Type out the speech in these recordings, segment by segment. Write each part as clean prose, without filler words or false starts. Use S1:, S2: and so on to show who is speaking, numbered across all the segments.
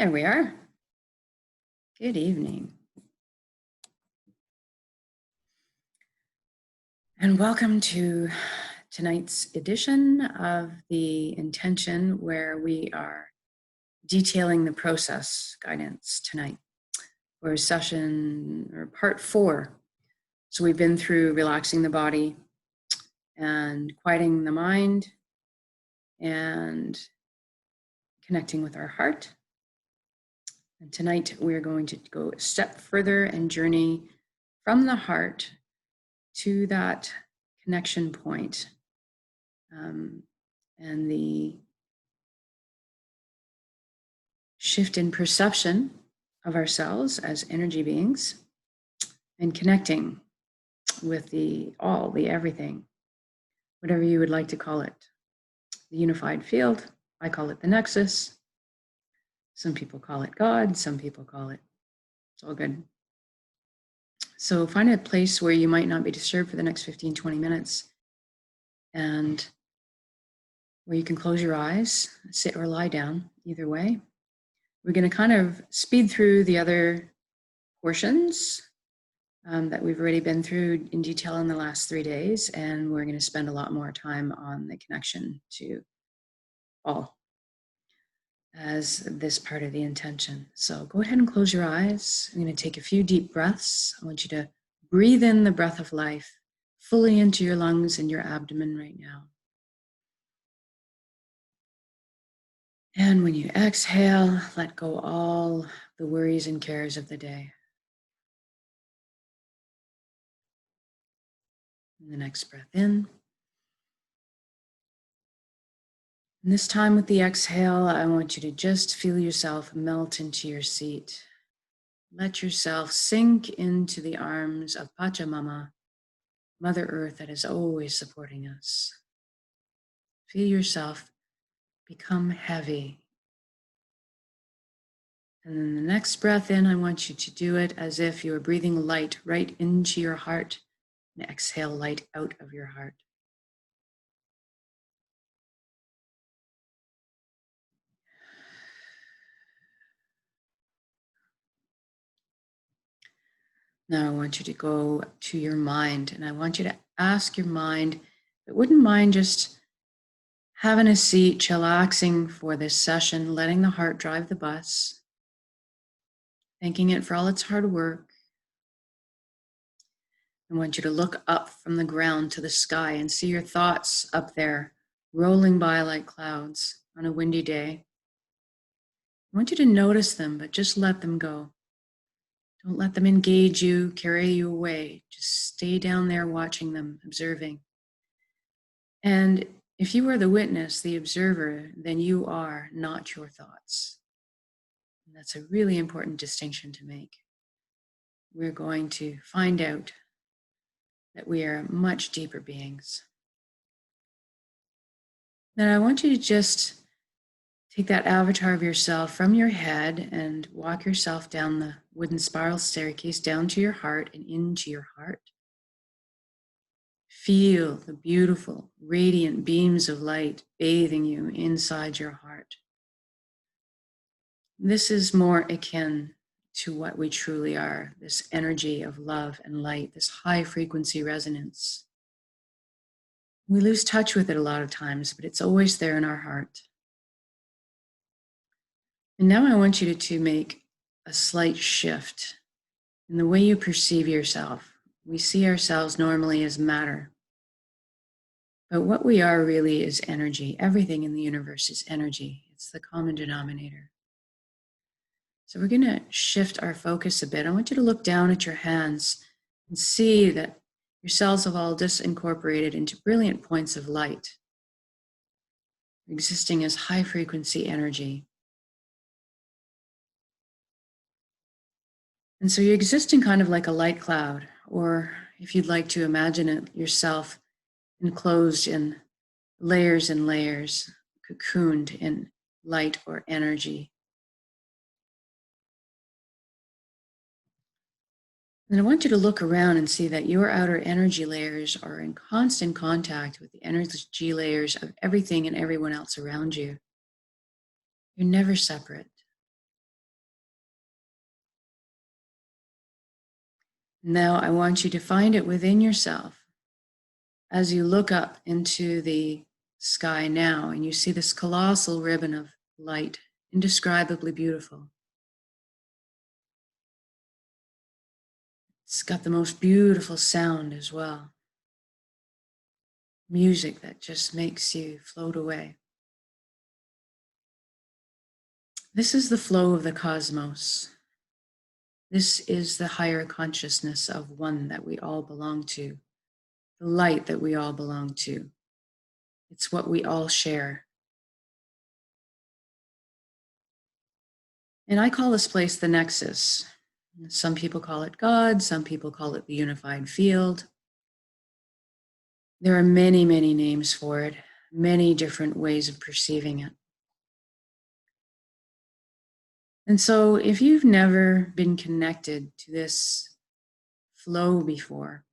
S1: There we are. Good evening. And welcome to tonight's edition of the Intention, where we are detailing the process guidance tonight for session or part 4. So we've been through relaxing the body and quieting the mind and connecting with our heart. And tonight we're going to go a step further and journey from the heart to that connection point, and the shift in perception of ourselves as energy beings and connecting with the all, the everything, whatever you would like to call it. The unified field, I call it the nexus. Some people call it God, some people call it, it's all good. So find a place where you might not be disturbed for the next 15, 20 minutes, and where you can close your eyes, sit or lie down, either way. We're going to kind of speed through the other portions that we've already been through in detail in the last 3 days, and we're going to spend a lot more time on the connection to all as this part of the intention. So go ahead and close your eyes. I'm going to take a few deep breaths. I want you to breathe in the breath of life fully into your lungs and your abdomen right now. And when you exhale, let go all the worries and cares of the day. And the next breath in. And this time with the exhale, I want you to just feel yourself melt into your seat. Let yourself sink into the arms of Pachamama, Mother Earth that is always supporting us. Feel yourself become heavy. And then the next breath in, I want you to do it as if you are breathing light right into your heart, and exhale light out of your heart. Now I want you to go to your mind, and I want you to ask your mind, if it wouldn't mind just having a seat, chillaxing for this session, letting the heart drive the bus, thanking it for all its hard work. I want you to look up from the ground to the sky and see your thoughts up there, rolling by like clouds on a windy day. I want you to notice them, but just let them go. Don't let them engage you, carry you away. Just stay down there watching them, observing. And if you are the witness, the observer, then you are not your thoughts. And that's a really important distinction to make. We're going to find out that we are much deeper beings. Then I want you to just take that avatar of yourself from your head and walk yourself down the wooden spiral staircase down to your heart and into your heart. Feel the beautiful, radiant beams of light bathing you inside your heart. This is more akin to what we truly are, this energy of love and light, this high frequency resonance. We lose touch with it a lot of times, but it's always there in our heart. And now I want you to make a slight shift in the way you perceive yourself. We see ourselves normally as matter, but what we are really is energy. Everything in the universe is energy. It's the common denominator. So we're going to shift our focus a bit. I want you to look down at your hands and see that your cells have all disincorporated into brilliant points of light, existing as high frequency energy. And so you're existing kind of like a light cloud, or if you'd like to imagine it yourself enclosed in layers and layers, cocooned in light or energy. And I want you to look around and see that your outer energy layers are in constant contact with the energy layers of everything and everyone else around you. You're never separate. Now I want you to find it within yourself as you look up into the sky now and you see this colossal ribbon of light, indescribably beautiful. It's got the most beautiful sound as well. Music that just makes you float away. This is the flow of the cosmos. This is the higher consciousness of one that we all belong to, the light that we all belong to. It's what we all share. And I call this place the Nexus. Some people call it God, some people call it the unified field. There are many, many names for it, many different ways of perceiving it. And so if you've never been connected to this flow before,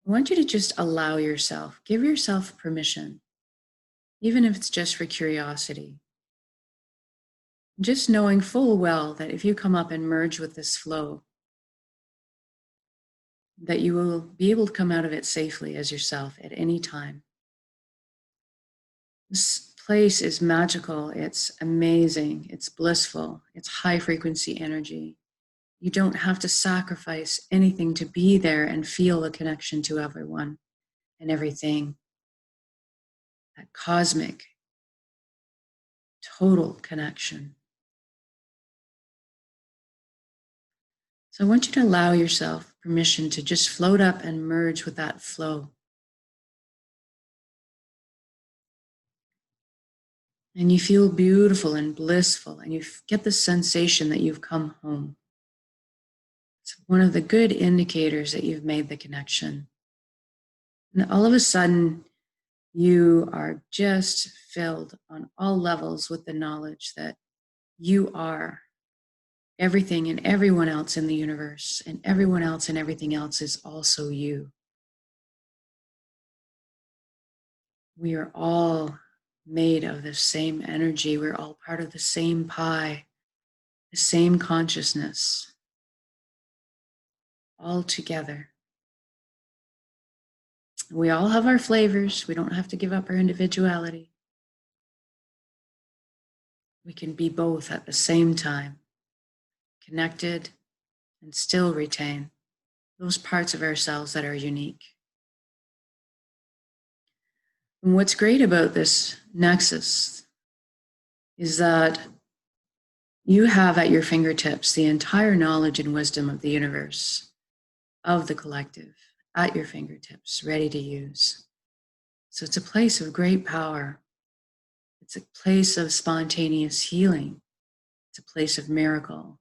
S1: I want you to just allow yourself, give yourself permission, even if it's just for curiosity. Just knowing full well that if you come up and merge with this flow, that you will be able to come out of it safely as yourself at any time. This place is magical, it's amazing, it's blissful, it's high frequency energy. You don't have to sacrifice anything to be there and feel the connection to everyone and everything. That cosmic, total connection. So I want you to allow yourself permission to just float up and merge with that flow. And you feel beautiful and blissful, and you get the sensation that you've come home. It's one of the good indicators that you've made the connection. And all of a sudden, you are just filled on all levels with the knowledge that you are everything and everyone else in the universe, and everyone else and everything else is also you. We are all made of the same energy. We're all part of the same pie, the same consciousness, all together. We all have our flavors. We don't have to give up our individuality. We can be both at the same time, connected and still retain those parts of ourselves that are unique. And what's great about this nexus is that you have at your fingertips the entire knowledge and wisdom of the universe, of the collective, at your fingertips, ready to use. So it's a place of great power. It's a place of spontaneous healing. It's a place of miracle.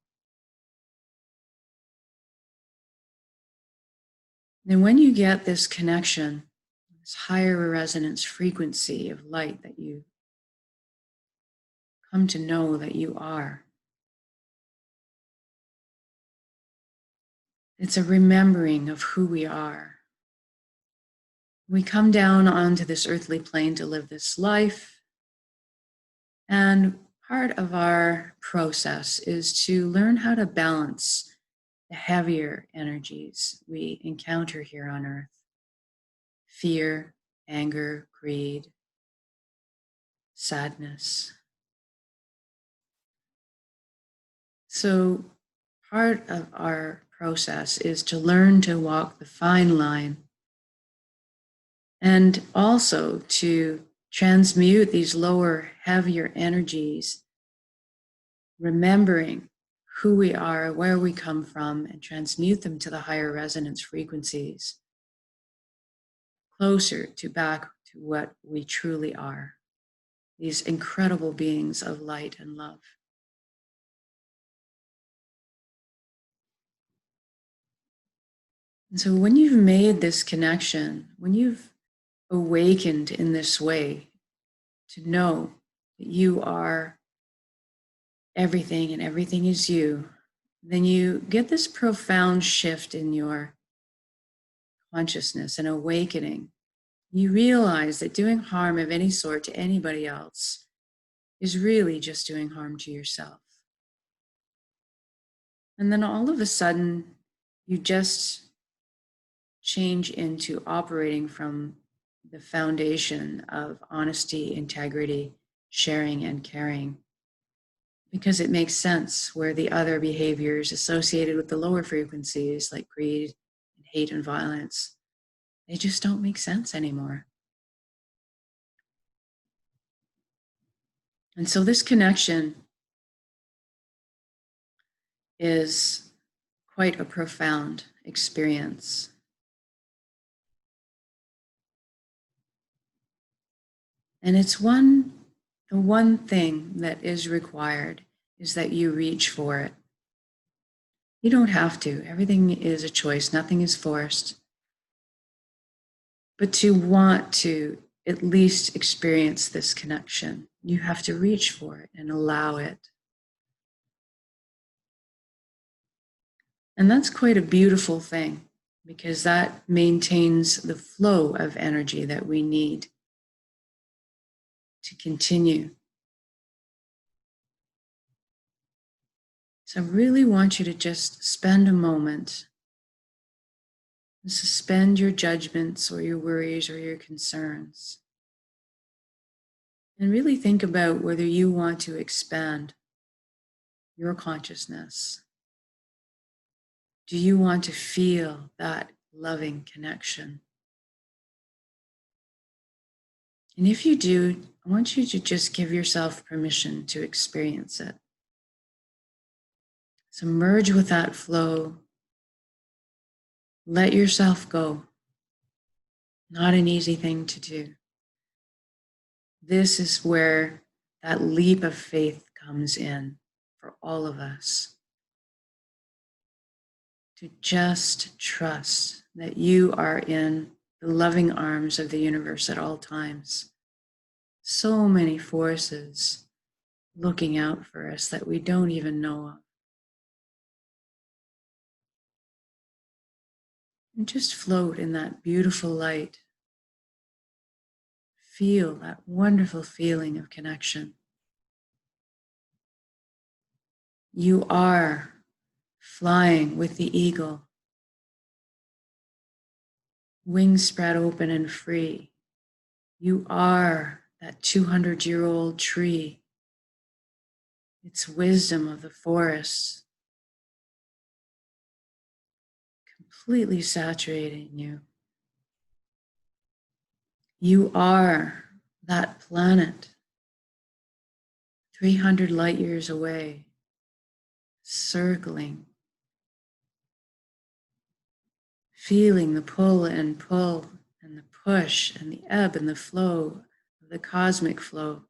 S1: And when you get this connection, this higher resonance frequency of light that you come to know that you are, it's a remembering of who we are. We come down onto this earthly plane to live this life. And part of our process is to learn how to balance the heavier energies we encounter here on earth. Fear, anger, greed, sadness. So part of our process is to learn to walk the fine line and also to transmute these lower, heavier energies, remembering who we are, where we come from, and transmute them to the higher resonance frequencies, closer to back to what we truly are, these incredible beings of light and love. And so when you've made this connection, when you've awakened in this way to know that you are everything and everything is you, then you get this profound shift in your consciousness and awakening. You realize that doing harm of any sort to anybody else is really just doing harm to yourself. And then all of a sudden, you just change into operating from the foundation of honesty, integrity, sharing, and caring. Because it makes sense where the other behaviors associated with the lower frequencies, like greed and hate and violence, they just don't make sense anymore. And so this connection is quite a profound experience. And the one thing that is required is that you reach for it. You don't have to. Everything is a choice. Nothing is forced. But to want to at least experience this connection, you have to reach for it and allow it. And that's quite a beautiful thing because that maintains the flow of energy that we need to continue. So I really want you to just spend a moment and suspend your judgments or your worries or your concerns. And really think about whether you want to expand your consciousness. Do you want to feel that loving connection? And if you do, I want you to just give yourself permission to experience it. So merge with that flow. Let yourself go. Not an easy thing to do. This is where that leap of faith comes in for all of us. To just trust that you are in the loving arms of the universe at all times. So many forces looking out for us that we don't even know of. And just float in that beautiful light. Feel that wonderful feeling of connection. You are flying with the eagle, wings spread open and free. You are that 200-year-old tree. It's wisdom of the forest, completely saturating you. You are that planet 300 light years away, circling, feeling the pull and the push and the ebb and the flow of the cosmic flow.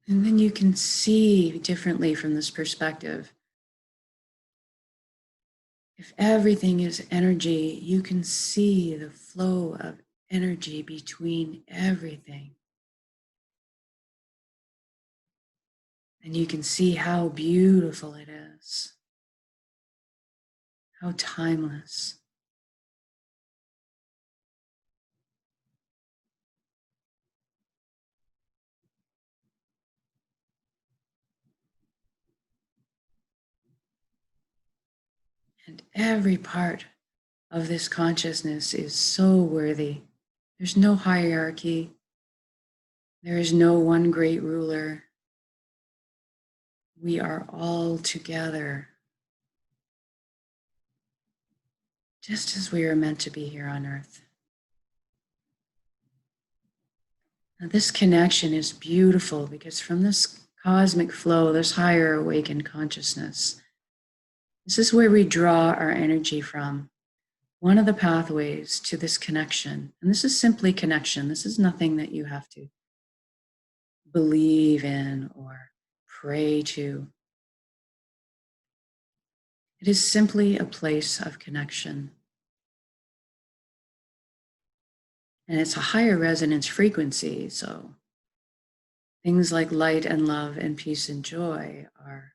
S1: And then you can see differently from this perspective. If everything is energy, you can see the flow of energy between everything. And you can see how beautiful it is, how timeless. And every part of this consciousness is so worthy. There's no hierarchy. There is no one great ruler. We are all together, just as we are meant to be here on earth. Now, this connection is beautiful because from this cosmic flow, this higher awakened consciousness, this is where we draw our energy from. One of the pathways to this connection, and this is simply connection, this is nothing that you have to believe in or pray to. It is simply a place of connection. And it's a higher resonance frequency, so things like light and love and peace and joy are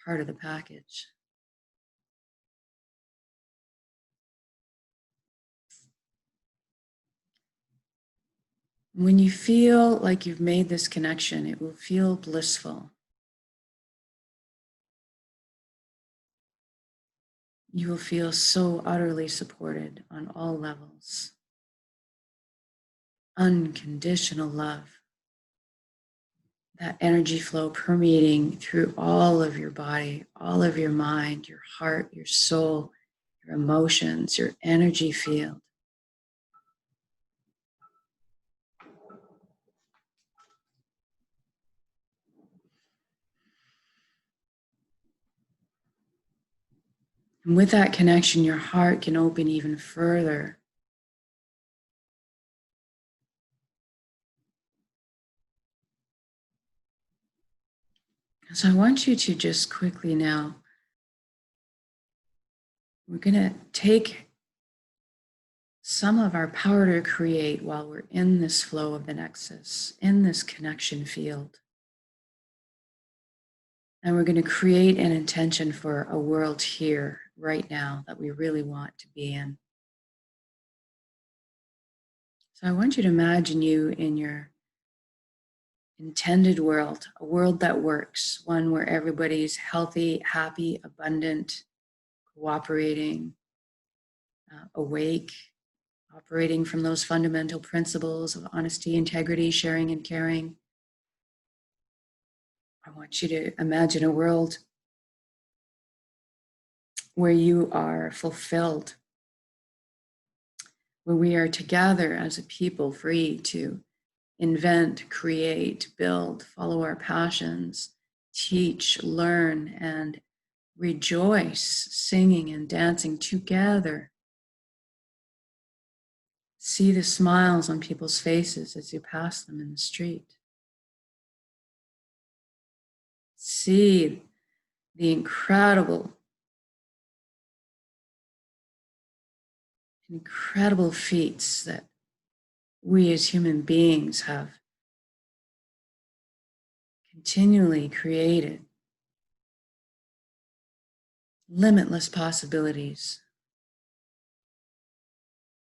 S1: part of the package. When you feel like you've made this connection, it will feel blissful. You will feel so utterly supported on all levels. Unconditional love. That energy flow permeating through all of your body, all of your mind, your heart, your soul, your emotions, your energy field. And with that connection, your heart can open even further. So I want you to just quickly now, we're going to take some of our power to create while we're in this flow of the nexus, in this connection field. And we're going to create an intention for a world here, right now, that we really want to be in. So I want you to imagine you in your intended world, a world that works, one where everybody's healthy, happy, abundant, cooperating, awake, operating from those fundamental principles of honesty, integrity, sharing, and caring. I want you to imagine a world where you are fulfilled, where we are together as a people free to invent, create, build, follow our passions, teach, learn, and rejoice, singing and dancing together. See the smiles on people's faces as you pass them in the street. See the incredible feats that we as human beings have continually created. Limitless possibilities.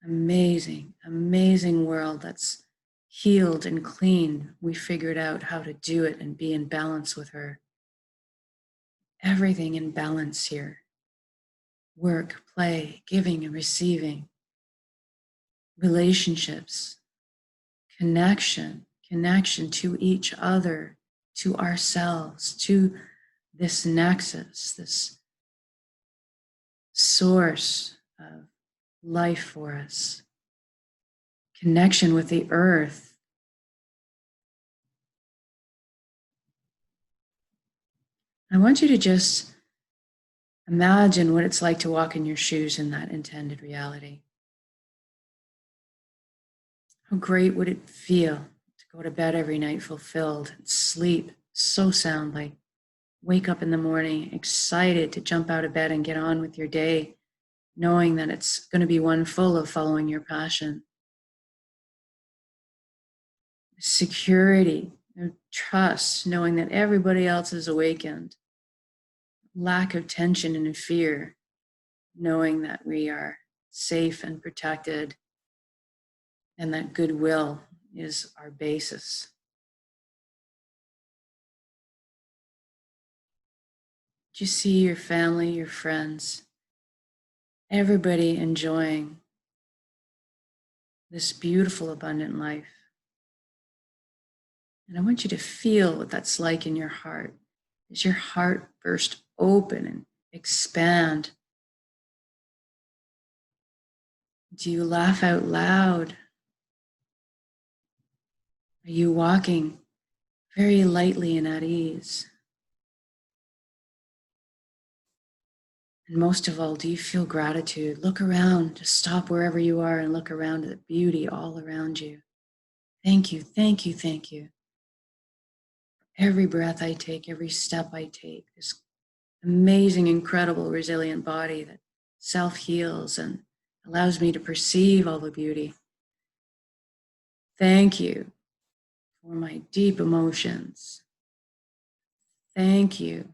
S1: Amazing, amazing world that's healed and clean. We figured out how to do it and be in balance with her. Everything in balance here. Work, play, giving and receiving. Relationships, connection to each other, to ourselves, to this nexus, this source of life for us. Connection with the earth. I want you to just imagine what it's like to walk in your shoes in that intended reality. How great would it feel to go to bed every night fulfilled and sleep so soundly? Wake up in the morning excited to jump out of bed and get on with your day, knowing that it's going to be one full of following your passion. Security, trust, knowing that everybody else is awakened. Lack of tension and fear, knowing that we are safe and protected and that goodwill is our basis. Do you see your family, your friends, everybody enjoying this beautiful, abundant life? And I want you to feel what that's like in your heart. As your heart burst open and expand? Do you laugh out loud? Are you walking very lightly and at ease? And most of all, do you feel gratitude? Look around, just stop wherever you are and look around at the beauty all around you. Thank you, thank you, thank you. Every breath I take, every step I take, this amazing, incredible, resilient body that self-heals and allows me to perceive all the beauty. Thank you for my deep emotions. Thank you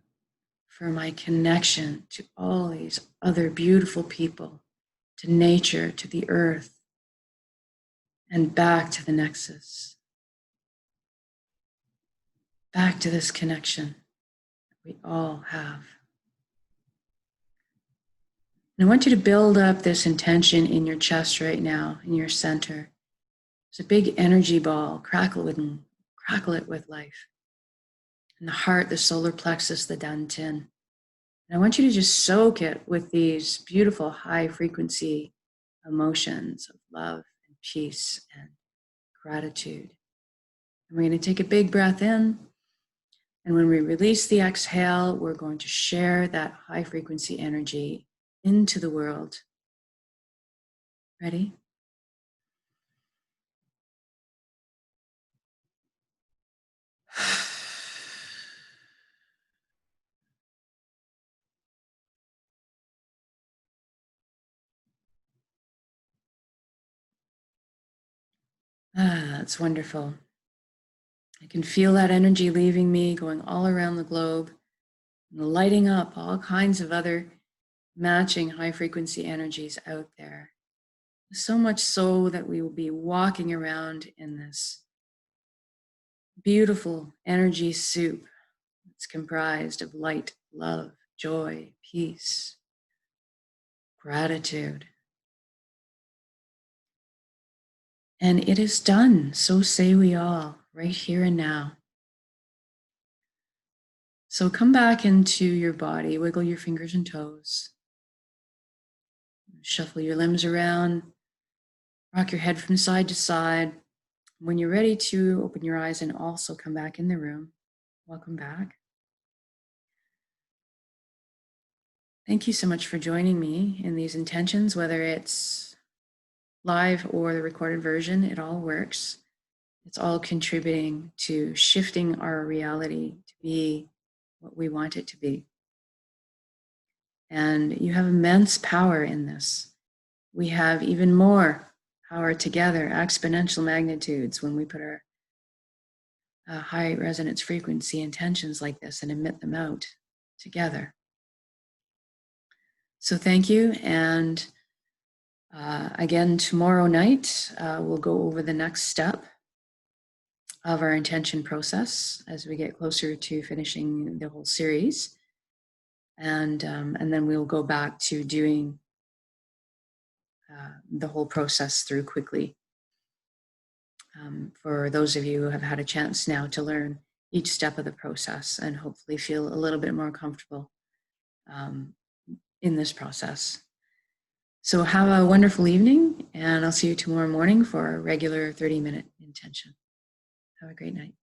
S1: for my connection to all these other beautiful people, to nature, to the earth. and back to the nexus, back to this connection that we all have. And I want you to build up this intention in your chest right now, in your center. It's a big energy ball, crackle it with life. In the heart, the solar plexus, the dantian. And I want you to just soak it with these beautiful high frequency emotions of love and peace and gratitude. And we're going to take a big breath in. And when we release the exhale, we're going to share that high frequency energy into the world. Ready? That's wonderful. I can feel that energy leaving me, going all around the globe, and lighting up all kinds of other matching high frequency energies out there. So much so that we will be walking around in this beautiful energy soup. It's comprised of light, love, joy, peace, gratitude. And it is done, so say we all, right here and now. So come back into your body, wiggle your fingers and toes, shuffle your limbs around, rock your head from side to side. When you're ready to open your eyes and also come back in the room, welcome back. Thank you so much for joining me in these intentions, whether it's live or the recorded version, it all works. It's all contributing to shifting our reality to be what we want it to be. And you have immense power in this. We have even more power together, exponential magnitudes, when we put our high resonance frequency intentions like this and emit them out together. So thank you. And again, tomorrow night, we'll go over the next step of our intention process as we get closer to finishing the whole series. And then we'll go back to doing the whole process through quickly. For those of you who have had a chance now to learn each step of the process and hopefully feel a little bit more comfortable in this process. So have a wonderful evening, and I'll see you tomorrow morning for a regular 30-minute intention. Have a great night.